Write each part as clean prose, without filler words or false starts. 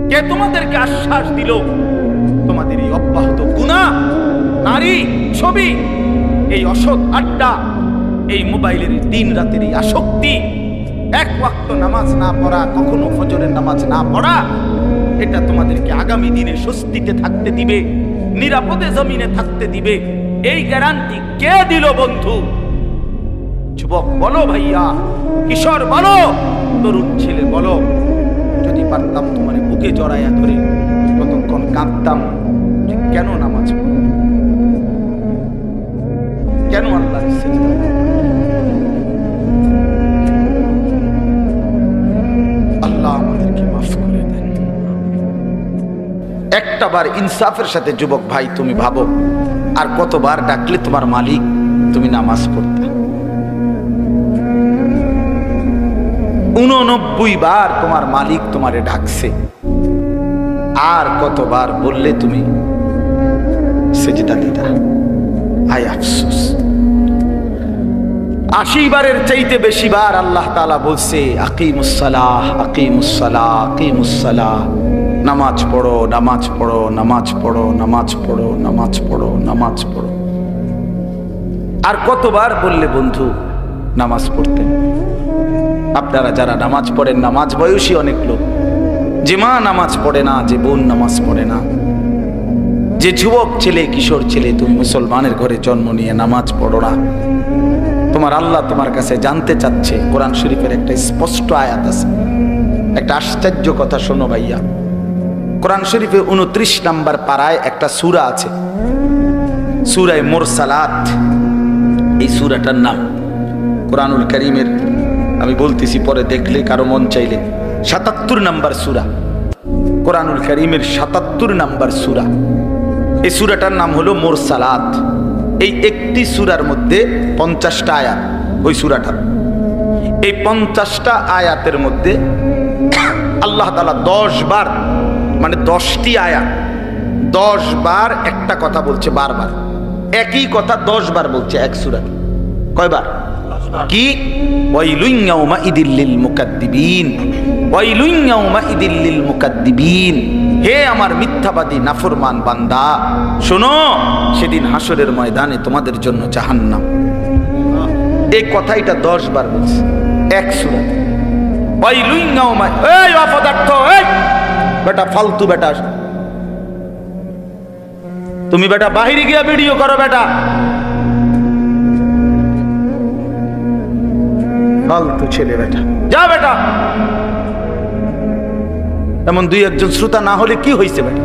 কে তোমাদেরকে আশ্বাস দিল তোমাদের এই অব্যাহত গুনাহ, নারী, ছবি, এই অসৎ আড্ডা, এই মোবাইলের দিন রাতের এই আসক্তি, এক ওয়াক্ত নামাজ না পড়া, কখনো ফজরের নামাজ না পড়া, এটা তোমাদেরকে আগামী দিনে স্বস্তিতে থাকতে দিবে, নিরাপদে জমিনে থাকতে দিবে? এই গ্যারান্টি কে দিল বন্ধু? যুবক বলো, ভাইয়া, কিশোর বলো, তরুণ ছেলে বলো। যদি পারতাম তোমার বুকে জড়াইয়া ধরে কতক্ষণ কাঁদতাম যে কেন নামাজ পড়ো, কেন আল্লাহর সিজদা করো। আল্লাহ আমাদেরকে মাফ করে দেন। একটাবার ইনসাফের সাথে যুবক ভাই তুমি ভাবো, আর কতবার ডাকলে তোমার মালিক তুমি নামাজ পড়তে? 89 বার তোমার মালিক তোমারে ডাকছে, আর কতবার বললে তুমি সিজদা দিতা? আয় আফসোস। 80 বারের চাইতে বেশি বার আল্লাহ তাআলা বলছে আকিমুস সালাহ, আকিমুস সালাহ, আকিমুস সালাহ, নামাজ পড়ো, নামাজ পড়ো, নামাজ পড়ো, নামাজ পড়ো, নামাজ পড়ো, নামাজ পড়ো। আর কতবার বললে বন্ধু নামাজ পড়তে? আপনারা যারা নামাজ পড়েন, নামাজ বয়সী অনেক লোক, যে মা নামাজ পড়ে না, যে বোন নামাজ পড়ে না, যে যুবক ছেলে, কিশোর ছেলে, তুমি মুসলমানের ঘরে জন্ম নিয়ে নামাজ পড়ো না, তোমার আল্লাহ তোমার কাছে জানতে চাচ্ছে। কোরআন শরীফের একটা স্পষ্ট আয়াত আছে, একটা আশ্চর্য কথা শোনো ভাইয়া। কোরআন শরীফে 29 নম্বর পারায় একটা সূরা আছে, সূরায়ে মুরসালাত। এই সূরাটার নাম কোরআনুল কারীমের, আমি বলতেছি পরে দেখলে কারো মন চাইলে, 77 নম্বর সূরা, কোরআনুল কারীমের 77 নম্বর সূরা। এই সূরাটার নাম হলো মুরসালাত। এই একটি সূরার মধ্যে 50টা আয়াত। ওই সূরাটার এই 50টা আয়াতের মধ্যে আল্লাহ তাআলা 10 বার, মানে 10টি আয়াত 10 বার একটা কথা বলছে, বারবার একই কথা 10 বার বলছে এক সূরা। কয়বার? কি? ওয়াইলুন ইয়াউমাইদিল লিল মুকাদ্দিবিন, ওয়াইলুন ইয়াউমাইদিল লিল মুকাদ্দিবিন। হে আমার মিথ্যাবাদী নাফরমান বান্দা, শোনো, সেদিন হাসরের ময়দানে তোমাদের জন্য জাহান্নাম। এই কথাটা 10 বার বলছে এক সূরাতে। ওয়াইলুন ইয়াউমা, এই অপদার্থ, এই বেটা ফালতু বেটা, তুমি বেটা বাহিরে গিয়া ভিডিও করো বেটা, ফালতু ছেলে বেটা, যা বেটা। এমন 2-1 শ্রোতা না হলে কি হয়েছে বেটা?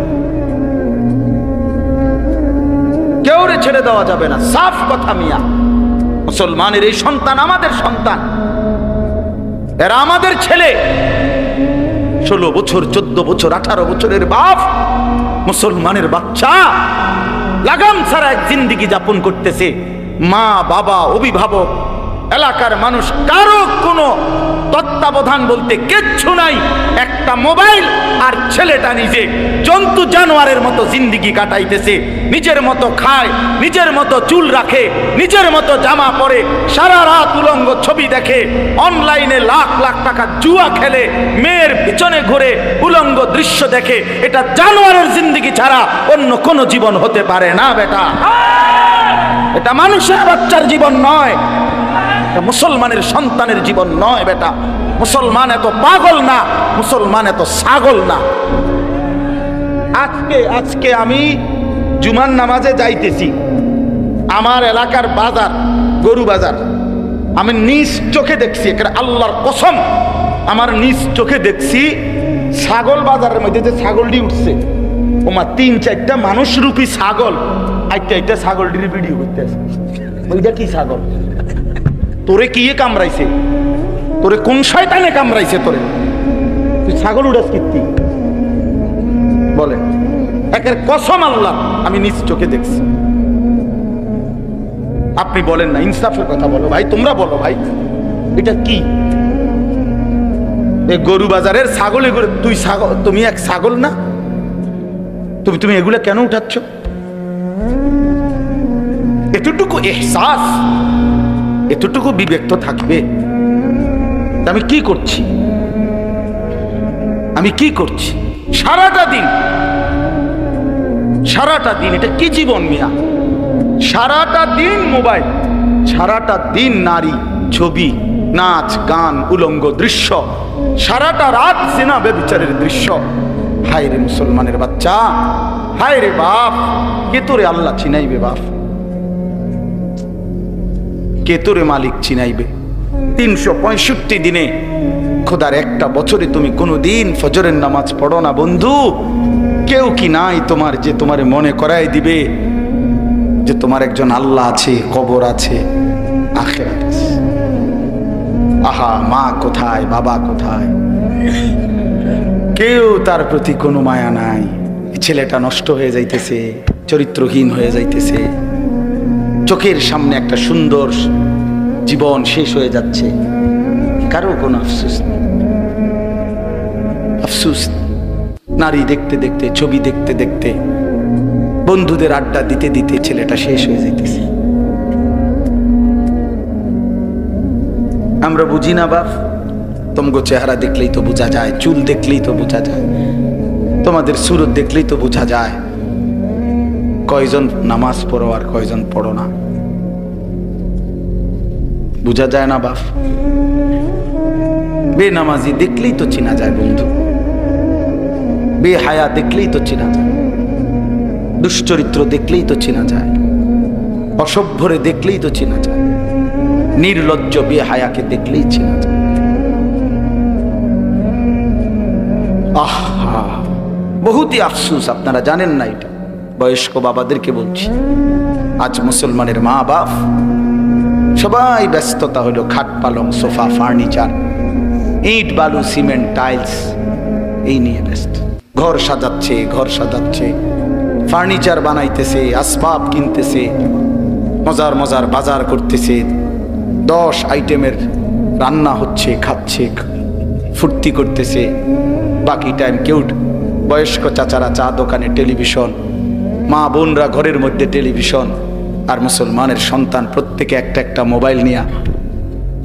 কেউ রে ছেড়ে দেওয়া যাবে না, সাফ কথা মিয়া। মুসলমানের এই সন্তান আমাদের সন্তান, এরা আমাদের ছেলে। 16 বছর, 14 বছর, 18 বছরের বাপ, মুসলমানের বাচ্চা লাগাম ছাড়া এক জিন্দেগি যাপন করতেছে। মা, বাবা, অভিভাবক, এলাকার মানুষ, কারো কোনো তত্ত্বাবধান বলতে কিচ্ছু নাই। একটা মোবাইল, আর ছেলেটা নিজে জন্তু জানোয়ারের মতো জিন্দেগি কাটাইতেছে। নিজের মতো খায়, নিজের মতো চুল রাখে, নিজের মতো জামা পরে, সারা রাত উলঙ্গ ছবি দেখে, অনলাইনে লাখ লাখ টাকা জুয়া খেলে, মেয়ের পিছনে ঘুরে উলঙ্গ দৃশ্য দেখে। এটা জানোয়ারের জিন্দেগি ছাড়া অন্য কোনো জীবন হতে পারে না বেটা। এটা মানুষের বাচ্চার জীবন নয়, মুসলমানের সন্তানের জীবন নয় বেটা। মুসলমান এত পাগল না, মুসলমান এত ছাগল না। আজকে আমি জুমার নামাজে যাইতেছি, আমার এলাকার বাজার, গরু বাজার, আমি নিজ চোখে দেখছি, আল্লাহর কসম, আমার নিজ চোখে দেখছি ছাগল বাজারের মধ্যে যে ছাগলটি উঠছে, ওমা 3-4টা মানুষরূপী ছাগল আইটা ছাগলটির ভিডিও করতে আছে। ওইটা কি ছাগল? তোরে কি কামড়াইছে? তোরে কোন শয়তানে কামড়াইছে? তোরে তুই ছাগল উড়াস কীর্তি বলে? একের কসম আল্লাহ, আমি নিজ চোখে দেখছি। আপনি বলেন না, ইনসাফের কথা বলো ভাই, তোমরা বলো ভাই, এটা কি? এই গরু বাজারের ছাগল, এগুলো তুই ছাগল, তুমি এক ছাগল না? তুমি এগুলো কেন উঠাচ্ছ? এতটুকু এহসাস, এতটুকু বিবেক তো থাকবে। আমি কি করছি? সারাটা দিন, সারাটা দিন। এটা কি জীবন মিয়া? সারাটা দিন মোবাইল, সারাটা দিন নারী, ছবি, নাচ, গান, উলঙ্গ দৃশ্য, সারাটা রাত জিনা ব্যভিচারের দৃশ্য। হায় রে মুসলমানের বাচ্চা, হায় রে বাপ, কে তোরে আল্লাহ চিনাইবে? বাপ, কে তোরে মালিক চিনাইবে? 365 দিনে, খোদার একটা বছরে তুমি কোনোদিন ফজরের নামাজ পড়ো না বন্ধু। কেউ কি নাই তোমার যে তোমার মনে করাই দিবে যে তোমার একজন আল্লাহ আছে, কবর আছে, আখিরাত আছে? আহা, মা কোথায়, বাবা কোথায়? কেউ তার প্রতি কোনো মায়া নাই। ছেলেটা নষ্ট হয়ে যাইতেছে, চরিত্রহীন হয়ে যাইতেছে, চোখের সামনে একটা সুন্দর জীবন শেষ হয়ে যাচ্ছে, কারো কোনো আফসোস নেই। আফসোস, নারী দেখতে দেখতে, ছবি দেখতে দেখতে, বন্ধুদের আড্ডা দিতে দিতে ছেলেটা শেষ হয়ে যাইতেছে। আমরা বুঝি না বাপ, তোমাগো চেহারা দেখলেই তো বোঝা যায়, চুল দেখলেই তো বোঝা যায়, তোমাদের সুরত দেখলেই তো বোঝা যায় কয়জন নামাজ পড়ো আর কয়জন পড়ো না। বোঝা যায় না বাপ? বেনামাজি দেখলেই তো চেনা যায় বন্ধু, বেহায়া দেখলেই তো চেনা যায়, দুশ্চরিত্র দেখলেই তো চেনা যায়, অসভ্যরে দেখলেই তো চেনা যায়, নির্লজ্জ বেহায়াকে দেখলেই চেনা যায়। আহা, বহুতই আফসোস, আপনারা জানেন না এটা। বয়স্ক বাবাদেরকে বলছি, আজ মুসলমানের মা বাপ সবাই ব্যস্ততা হলো খাট পালং, সোফা, ফার্নিচার, ইট বালু, সিমেন্ট, টাইলস, এই নিয়ে ব্যস্ত। ঘর সাজাচ্ছে, ঘর সাজাচ্ছে, ফার্নিচার বানাইতেছে, আসবাব কিনতেছে, মজার মজার বাজার করতেছে, 10 আইটেমের রান্না হচ্ছে, খাচ্ছে, ফুর্তি করতেছে। বাকি টাইম কেউ, বয়স্ক চাচারা চা দোকানে টেলিভিশন, মা বোনরা ঘরের মধ্যে টেলিভিশন, আর মুসলমানের সন্তান প্রত্যেকে একটা একটা মোবাইল নিয়ে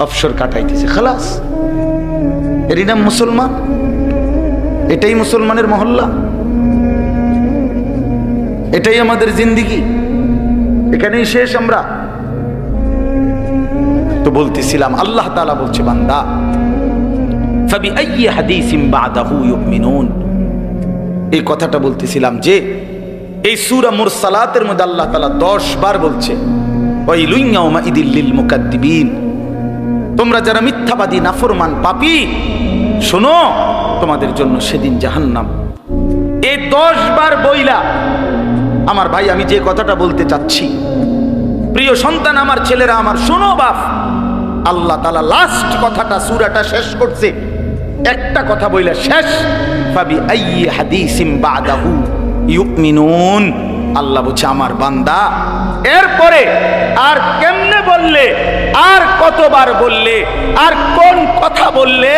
অবসর কাটাইতেছে। খালাস, এরই নাম মুসলমান? এটাই মুসলমানের মহল্লা? এটাই আমাদের জিন্দিগি? এখানেই শেষ আমরা? তো বলতেছিলাম, আল্লাহ তাআলা বলছে, বান্দা ফাবিআইয়ি হাদিসিন বাদাহু ইউমিনুন। এই কথাটা বলতেছিলাম যে এই সূরা মুরসালাতের মধ্যে আল্লাহ তাআলা 10 বার বলছে ওয়াইলুন ইয়াউমাইদিল লিল মুকাদ্দিবিন, তোমরা যারা মিথ্যাবাদী, নাফরমান, পাপী, শোনো, তোমাদের জন্য সেদিন জাহান্নাম। এই 10 বার বইলা আমার ভাই, আমি যে কথাটা বলতে চাচ্ছি, প্রিয় সন্তান, আমার ছেলেরা আমার, শোনো বাপ, আল্লাহ তাআলা লাস্ট কথাটা, সূরাটা শেষ করছে একটা কথা বইলা শেষ, ফাবিআইয়ি হাদিসিন বাদাহু ইউমিনুন। আল্লাহ বলছে, আমার বান্দা এরপরে আর কেমনে বললে, আর কতবার বললে, আর কোন কথা বললে,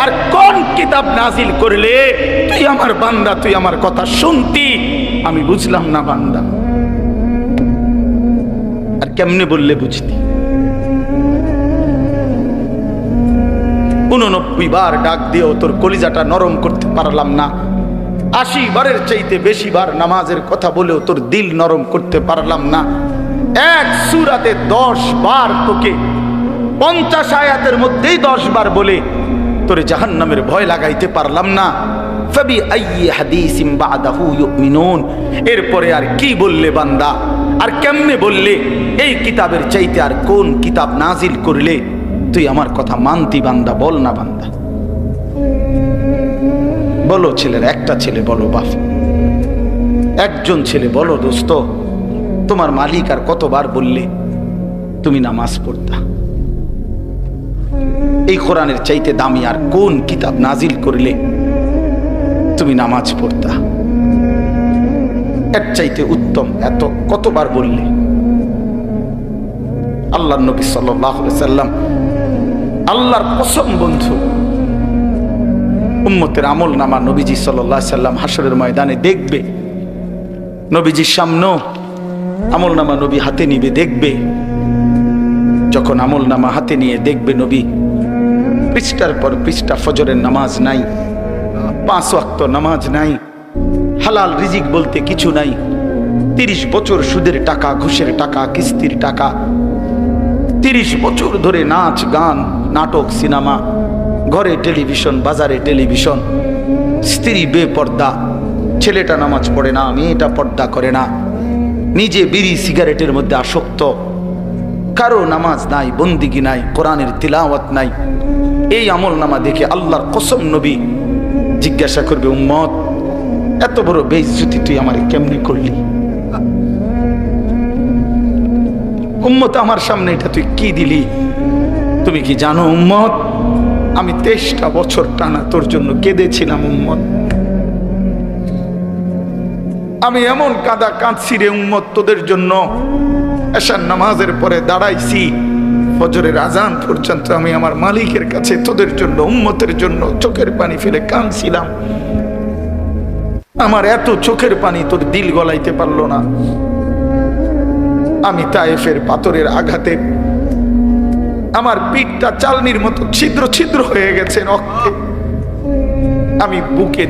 আর কোন কিতাব নাজিল করলে, তুই আমার বান্দা, তুই আমার কথা শুনতি, আমি বুঝলাম না বান্দা, আর কেমনে বললে বুঝতি? 89 বার ডাক দিয়েও তোর কলিজাটা নরম করতে পারলাম না, 80 বারের চাইতে বেশি বার নামাজের কথা বলেও তোর দিল নরম করতে পারলাম না। এক সূরাতে 10 বার তোকে 50 আয়াতের মধ্যেই 10 বার বলে তোরে জাহান্নামের ভয় লাগাইতে পারলাম না। ফাবিআইয়ি হাদিসিন বাদাহু ইউমিনুন, এরপরে আর কি বললে বান্দা, আর কেমনে বললে, এই কিতাবের চাইতে আর কোন কিতাব নাজিল করলে তুই আমার কথা মানতি বান্দা? বল না বান্দা, বলো। ছেলের একটা ছেলে বলো বাপ, একজন ছেলে বলো, দোস্ত, তোমার মালিক আর কতবার বললে তুমি নামাজ পড়তা? এই কোরআনের চাইতে দামি আর কোন কিতাব নাজিল করলে তুমি নামাজ পড়তা? এর চাইতে উত্তম এত কতবার বললে? আল্লাহর নবী সাল্লাল্লাহু আলাইহি সাল্লাম, আল্লাহর কসম বন্ধু, উম্মতের আমল নামা নবীজি সাল্লাল্লাহু আলাইহি সাল্লাম হাসরের ময়দানে দেখবে, নবীজির সামনে আমল নামা নবী হাতে নিবে, দেখবে। যখন আমল নামা হাতে নিয়ে দেখবে নবী পৃষ্ঠার পর পৃষ্ঠা, ফজরের নামাজ নাই, 5 ওয়াক্ত নামাজ নাই, হালাল রিজিক বলতে কিছু নাই। 30 বছর সুদের টাকা, ঘুষের টাকা, কিস্তির টাকা, 30 বছর ধরে নাচ গান, নাটক, সিনেমা, ঘরে টেলিভিশন, বাজারে টেলিভিশন, স্ত্রী বেপর্দা, ছেলেটা নামাজ পড়ে না, মেয়েটা পর্দা করে না, নিজে বিড়ি সিগারেটের মধ্যে আসক্ত, কারো নামাজ নাই, বন্দিগি নাই, কোরআনের তিলাওয়াত নাই। এই আমল নামা দেখে আল্লাহর কসম নবী জিজ্ঞাসা করবে, উম্মত এত বড় বেইজ্জতি তুই আমারে কেমনি করলি? উম্মত আমার সামনে এটা তুই কি দিলি? তুমি কি জানো উম্মত, আমি 23টা বছর টানা তোর জন্য কেঁদেছিলাম উম্মত। আমি এমন কাঁদা কাঁদছি রে উম্মত তোদের জন্য। এশার নামাজের পরে দাঁড়াইছি, ফজরের আজান পর্যন্ত আমি আমার মালিকের কাছে তোদের জন্য, উম্মতের জন্য চোখের পানি ফেলে কাঁদছিলাম। আমার এত চোখের পানি তোর দিল গলাইতে পারলো না। আমি তায়েফের পাথরের আঘাতে আমার পিঠটা চালনির মতো ছিদ্র ছিদ্র হয়ে গেছে রক্তে। আমি বুকে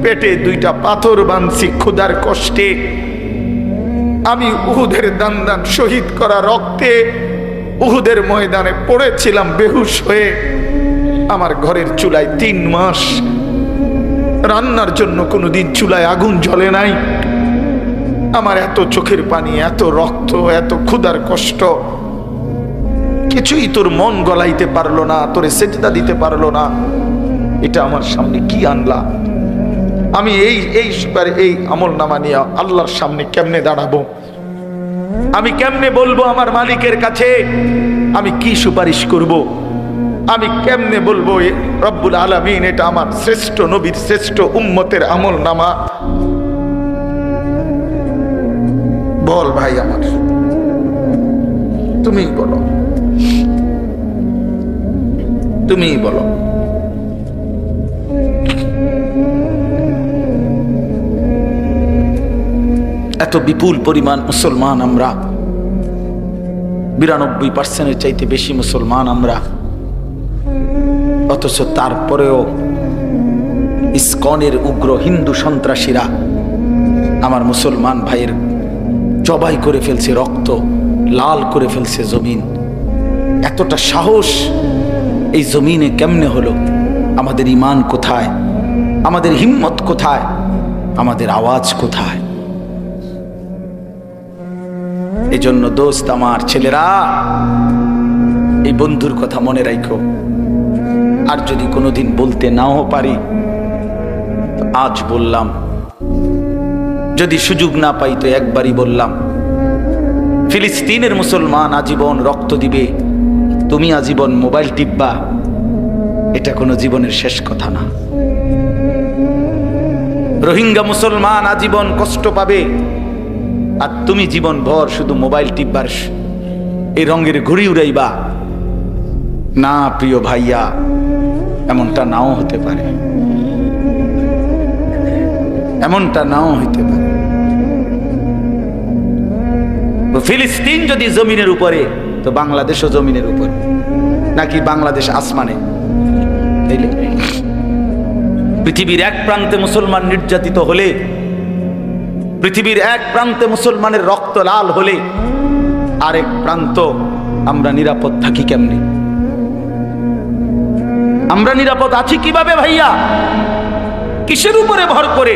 পেটে 2টা পাথর বাঁধছি ক্ষুধার কষ্টে। আমি উহুদের দান শহীদ করা রক্তে উহুদের ময়দানে পড়েছিলাম বেহুশ হয়ে। আমার ঘরের চুলায় 3 মাস রান্নার জন্য কোনোদিন চুলায় আগুন জ্বলে নাই। আমার এত চোখের পানি, এত রক্ত, এত ক্ষুধার কষ্ট, কিছুই তোর মন গলাইতে পারলো না, তোরে সেজদা দিতে পারলো না। এটা আমার সামনে কি আনলা? আমি এই আমল নামা নিয়ে আল্লাহর সামনে কেমনে দাঁড়াবো? আমি কেমনে বলবো আমার মালিকের কাছে? আমি কি সুপারিশ করব? আমি কেমনে বলবো রব্বুল আলামিন এটা আমার শ্রেষ্ঠ নবীর শ্রেষ্ঠ উম্মতের আমল নামা? বল ভাই আমার, তুমিই বলো, তুমিই বলো। এত বিপুল পরিমাণ মুসলমান আমরা, 92% চাইতে বেশি মুসলমান আমরা, অথচ তারপরেও ইসকনের উগ্র হিন্দু সন্ত্রাসীরা আমার মুসলমান ভাইয়ের জবাই করে ফেলছে, রক্ত লাল করে ফেলছে জমিন। এতটা সাহস এই জমিনে কেমনে হলো? আমাদের ঈমান কোথায়? আমাদের হিম্মত কোথায়? আমাদের আওয়াজ কোথায়? এজন্য দোস্ত আমার, ছেলেরা, এই বন্ধুর কথা মনে রাখো। আর যদি কোনোদিন বলতে নাও পারি, আজ বললাম। যদি সুযোগ না পাই তো একবারই বললাম। ফিলিস্তিনের মুসলমান আজীবন রক্ত দিবে, তুমি আজীবন মোবাইল টিপবা, এটা কোনো জীবনের শেষ কথা না। রোহিঙ্গা মুসলমান আজীবন কষ্ট পাবে, আর তুমি জীবন ভর শুধু মোবাইল টিপবার এই রঙের ঘুড়ি উড়াইবা না। প্রিয় ভাইয়া, এমনটা নাও হতে পারে, এমনটা নাও হইতে পারে। ফিলিস্তিন যদি জমিনের উপরে, তো বাংলাদেশও জমিনের উপরে, নাকি বাংলাদেশ আসমানে? পৃথিবীর এক প্রান্তে মুসলমান নির্যাতিত হলে, পৃথিবীর এক প্রান্তে মুসলমানের রক্ত লাল হলে, আরেক প্রান্ত আমরা নিরাপদ থাকি কেমনে? আমরা নিরাপদ আছি কিভাবে ভাইয়া? কিসের উপরে ভর করে?